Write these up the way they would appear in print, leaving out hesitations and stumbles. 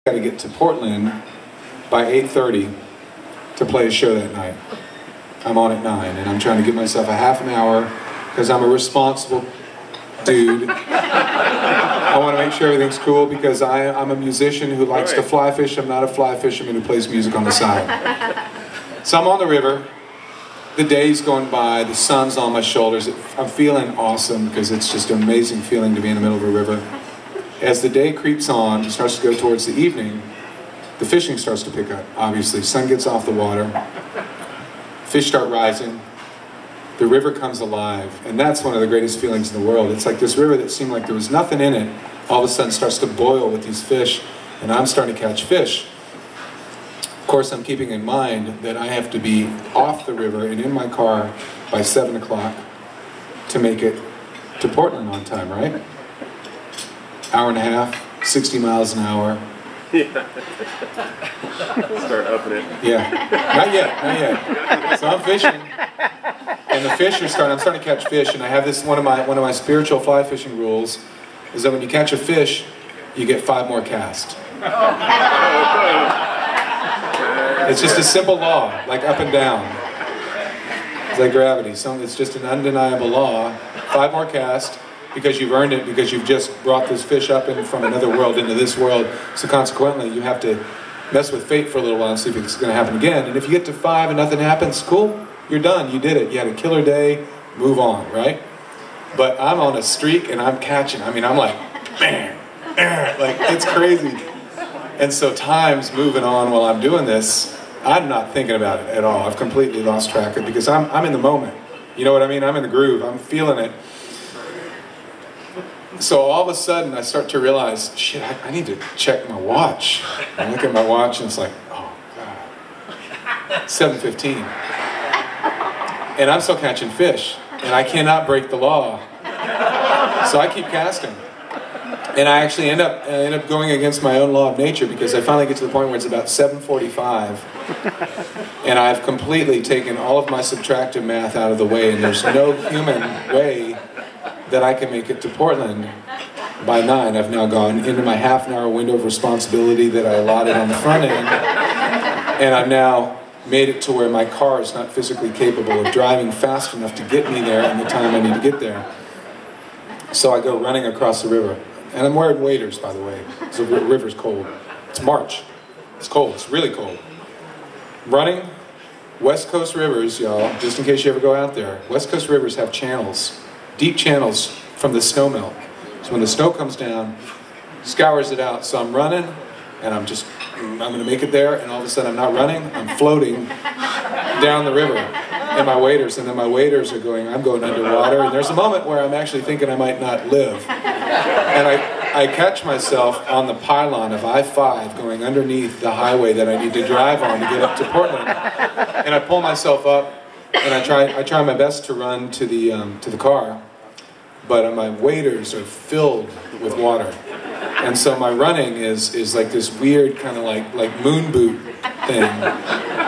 got to get to Portland by 8:30 to play a show that night. I'm on at 9, and I'm trying to give myself a half an hour because I'm a responsible dude. I want to make sure everything's cool because I'm a musician who likes to fly fish. I'm not a fly fisherman who plays music on the side. So I'm on the river. The day's going by. The sun's on my shoulders. I'm feeling awesome because it's just an amazing feeling to be in the middle of a river. As the day creeps on, it starts to go towards the evening, the fishing starts to pick up, obviously. Sun gets off the water, fish start rising, the river comes alive, and that's one of the greatest feelings in the world. It's like this river that seemed like there was nothing in it, all of a sudden starts to boil with these fish, and I'm starting to catch fish. Of course, I'm keeping in mind that I have to be off the river and in my car by 7 o'clock to make it to Portland on time, right? Hour and a half, 60 miles an hour. Yeah. Start upping it. Yeah, not yet, not yet. So I'm fishing, and the fish are starting. I'm starting to catch fish, and I have this one of my spiritual fly fishing rules is that when you catch a fish, you get 5 more casts. It's just a simple law, like up and down. It's like gravity. It's just an undeniable law. 5 more casts. Because you've earned it, because you've just brought this fish up in from another world into this world. So consequently, you have to mess with fate for a little while and see if it's going to happen again. And if you get to 5 and nothing happens, cool, you're done, you did it. You had a killer day, move on, right? But I'm on a streak and I'm catching. I mean, I'm like, man, like it's crazy. And so time's moving on while I'm doing this. I'm not thinking about it at all. I've completely lost track of it because I'm in the moment. You know what I mean? I'm in the groove. I'm feeling it. So all of a sudden, I start to realize, shit, I need to check my watch. I look at my watch and it's like, oh God, 7:15. And I'm still catching fish, and I cannot break the law. So I keep casting. And I actually end up going against my own law of nature because I finally get to the point where it's about 7:45, and I've completely taken all of my subtractive math out of the way, and there's no human way that I can make it to Portland by 9. I've now gone into my half-an-hour window of responsibility that I allotted on the front end, and I've now made it to where my car is not physically capable of driving fast enough to get me there in the time I need to get there. So I go running across the river, and I'm wearing waders, by the way, so the river's cold. It's March. It's cold. It's really cold. Running West Coast rivers, y'all, just in case you ever go out there, West Coast rivers have channels. Deep channels from the snow melt. So when the snow comes down, scours it out. So I'm running, and I'm going to make it there, and all of a sudden I'm not running, I'm floating down the river in my waders, and then my waders are going, I'm going underwater, and there's a moment where I'm actually thinking I might not live. And I catch myself on the pylon of I-5 going underneath the highway that I need to drive on to get up to Portland. And I pull myself up, and I try my best to run to the car. But my waders are filled with water, and so my running is like this weird kind of like moon boot thing.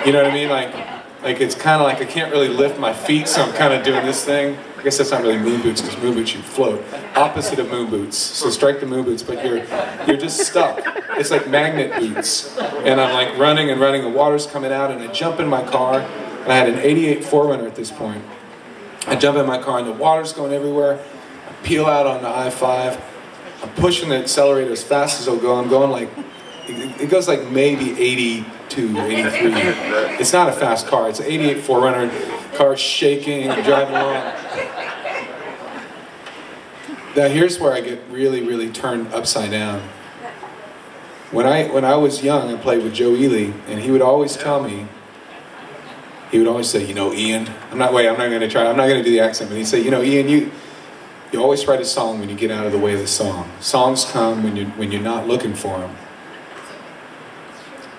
You know what I mean? Like it's kind of like I can't really lift my feet, so I'm kind of doing this thing. I guess that's not really moon boots because moon boots you float. Opposite of moon boots. So strike the moon boots, but you're just stuck. It's like magnet boots, and I'm like running and running. The water's coming out, and I jump in my car. I had an '88 4Runner at this point. I jump in my car, and the water's going everywhere. Peel out on the I-5. I'm pushing the accelerator as fast as it'll go. I'm going like, it goes like maybe 82, 83. It's not a fast car. It's an '88 4Runner. Car shaking, driving along. Now here's where I get really, really turned upside down. When I was young, I played with Joe Ely, and he would always tell me, he would always say, you know, Ian, I'm not going to do the accent, but he'd say, you know, Ian, you always write a song when you get out of the way of the song. Songs come when you're not looking for them.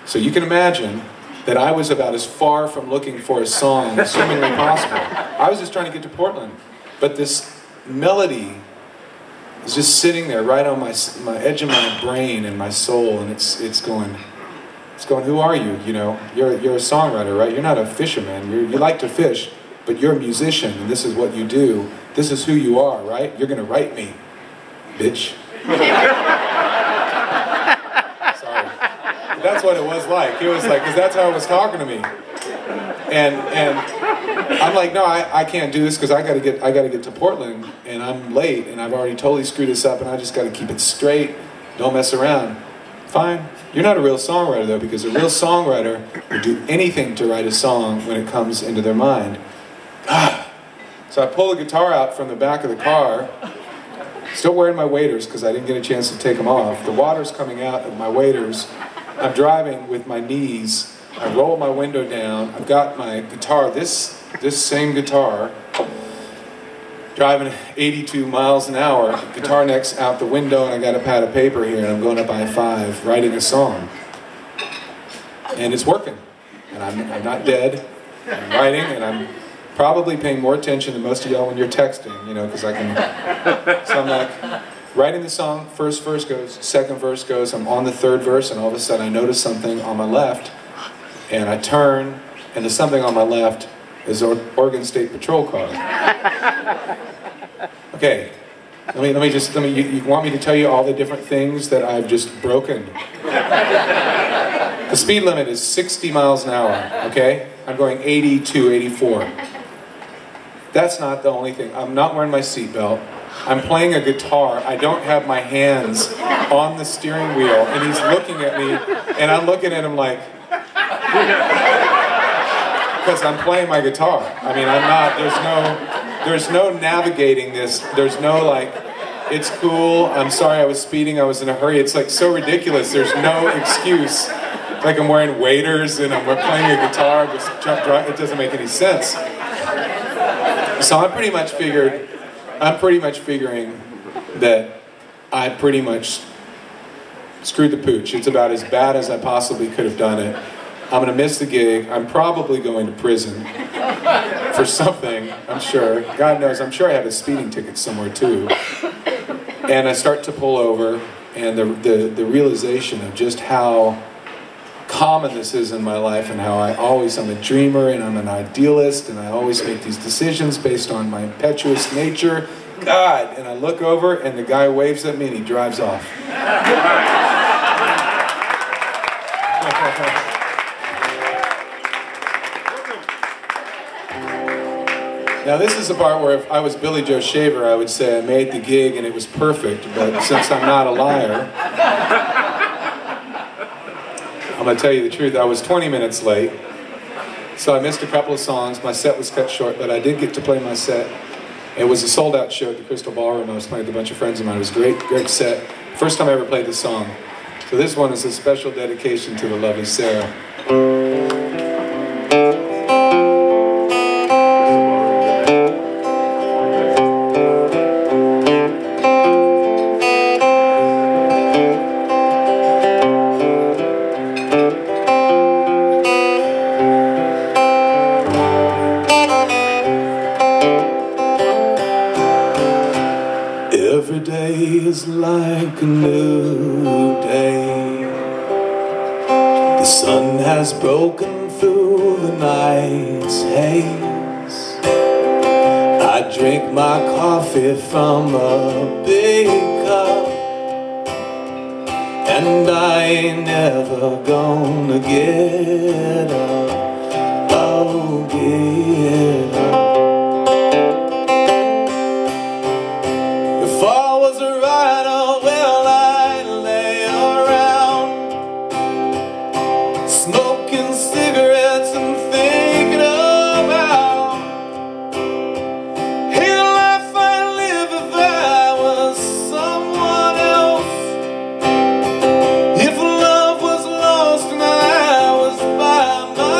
So you can imagine that I was about as far from looking for a song as humanly possible. I was just trying to get to Portland. But this melody is just sitting there right on my edge of my brain and my soul, and it's going, who are you? You know, you're a songwriter, right? You're not a fisherman. You like to fish, but you're a musician, and this is what you do. This is who you are, right? You're gonna write me, bitch. Sorry. That's what it was like. It was like, because that's how it was talking to me. And I'm like, no, I can't do this because I gotta get to Portland, and I'm late, and I've already totally screwed this up, and I just gotta keep it straight. Don't mess around. Fine. You're not a real songwriter though, because a real songwriter would do anything to write a song when it comes into their mind. So I pull the guitar out from the back of the car, still wearing my waders because I didn't get a chance to take them off. The water's coming out of my waders. I'm driving with my knees. I roll my window down. I've got my guitar, this same guitar, driving 82 miles an hour. Guitar neck's out the window, and I got a pad of paper here, and I'm going up I-5, writing a song. And it's working. And I'm not dead. I'm writing, and I'm probably paying more attention than most of y'all when you're texting, you know, because I can. So I'm like writing the song. First verse goes, second verse goes. I'm on the third verse, and all of a sudden I notice something on my left. And I turn, and the something on my left is an Oregon State Patrol car. Okay, you want me to tell you all the different things that I've just broken? The speed limit is 60 miles an hour, okay? I'm going 82, 84. That's not the only thing. I'm not wearing my seatbelt. I'm playing a guitar. I don't have my hands on the steering wheel, and he's looking at me, and I'm looking at him like, because I'm playing my guitar. I mean, I'm not, there's no navigating this. There's no like, it's cool, I'm sorry I was speeding, I was in a hurry. It's like so ridiculous. There's no excuse. Like I'm wearing waders and I'm playing a guitar, just drive. It doesn't make any sense. So I'm pretty much figuring that I pretty much screwed the pooch. It's about as bad as I possibly could have done it. I'm going to miss the gig. I'm probably going to prison for something, I'm sure. God knows, I'm sure I have a speeding ticket somewhere too. And I start to pull over, and the realization of just how common this is in my life, and how I'm a dreamer and I'm an idealist, and I always make these decisions based on my impetuous nature. God, and I look over and the guy waves at me and he drives off. Now this is the part where if I was Billy Joe Shaver, I would say I made the gig and it was perfect, but since I'm not a liar, I'm going to tell you the truth. I was 20 minutes late, so I missed a couple of songs. My set was cut short, but I did get to play my set. It was a sold-out show at the Crystal Ballroom. I was playing with a bunch of friends of mine. It was a great set. First time I ever played this song. So this one is a special dedication to the lovely Sarah. Every day is like a new day. The sun has broken through the night's haze. I drink my coffee from a big cup, and I ain't never gonna get up. Oh, get up. If I was a writer, well, I'd lay around smoking cigarettes and thinking about hey, the life I'd live if I was someone else. If love was lost and I was by myself.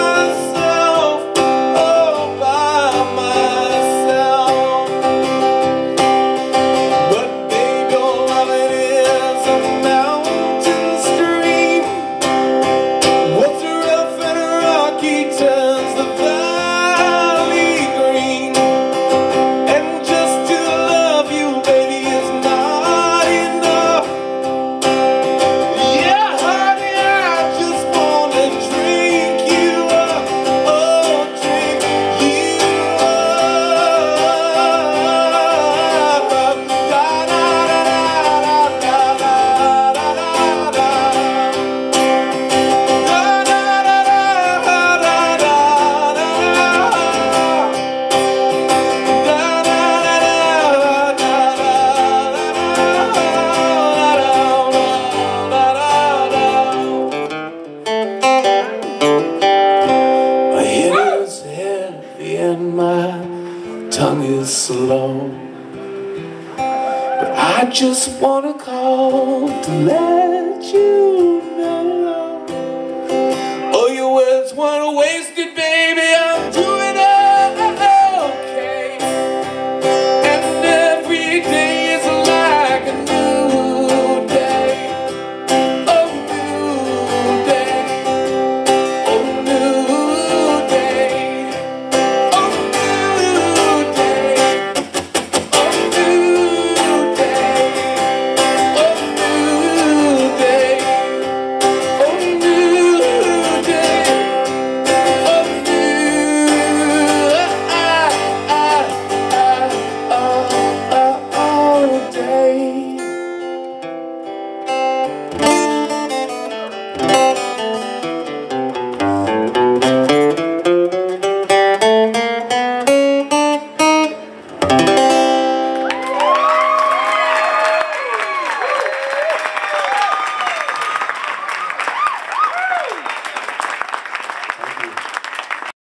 just wanna call to let